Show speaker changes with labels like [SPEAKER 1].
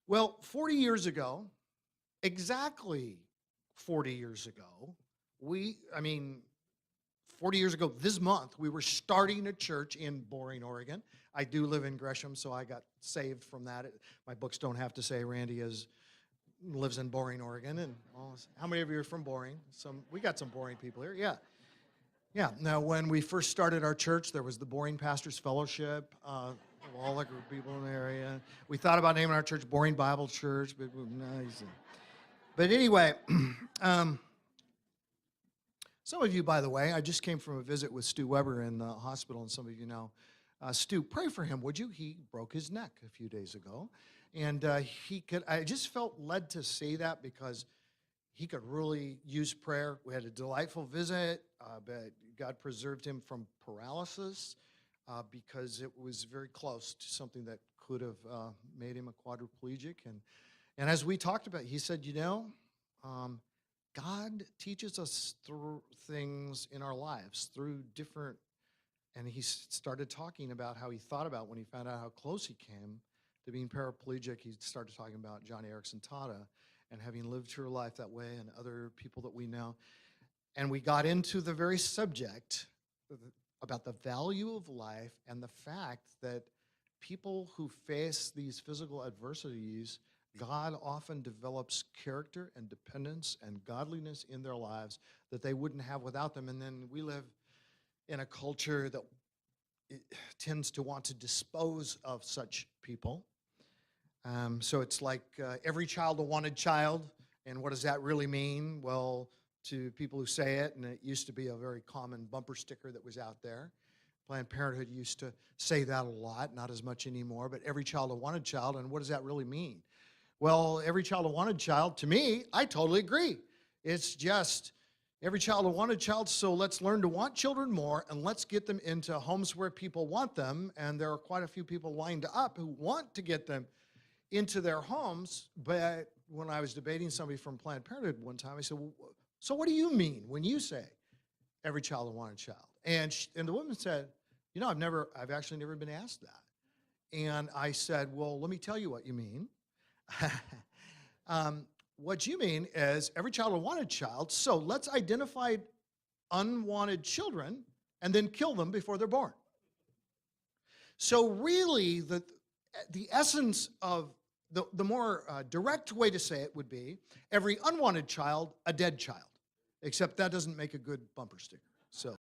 [SPEAKER 1] Well, 40 years ago, exactly 40 years ago, I mean, 40 years ago this month, we were starting a church in Boring, Oregon. I do live in Gresham, so I got saved from that. My books don't have to say Randy lives in Boring, Oregon. And how many of you are from Boring? We got some Boring people here. Yeah. Yeah. Now, when we first started our church, there was the Boring Pastors Fellowship, all the group of people in the area. We thought about naming our church Boring Bible Church, but nice. But anyway, um, some of you, by the way, I just came from a visit with Stu Weber in the hospital, and some of you know. Stu, pray for him, would you? He broke his neck a few days ago. And I just felt led to say that because he could really use prayer. We had a delightful visit, but God preserved him from paralysis because it was very close to something that could have made him a quadriplegic. And as we talked about, he said, God teaches us through things in our lives, through different, and he started talking about how he thought about when he found out how close he came to being paraplegic. He started talking about Johnny Erickson Tata and having lived her life that way and other people that we know. And we got into the very subject about the value of life and the fact that people who face these physical adversities, God often develops character and dependence and godliness in their lives that they wouldn't have without them. And then we live in a culture that tends to want to dispose of such people. So it's like every child a wanted child. And what does that really mean? Well, to people who say it, and it used to be a very common bumper sticker that was out there. Planned Parenthood used to say that a lot, not as much anymore, but every child a wanted child. And what does that really mean? Well, every child a wanted child, to me, I totally agree. It's just every child a wanted child, so let's learn to want children more, and let's get them into homes where people want them. And there are quite a few people lined up who want to get them into their homes. But when I was debating somebody from Planned Parenthood one time, I said, well, so what do you mean when you say every child a wanted child? And the woman said, I've actually never been asked that. And I said, well, let me tell you what you mean. What you mean is every child a wanted child, so let's identify unwanted children and then kill them before they're born. So really, the essence of the more direct way to say it would be every unwanted child, a dead child, except that doesn't make a good bumper sticker. So.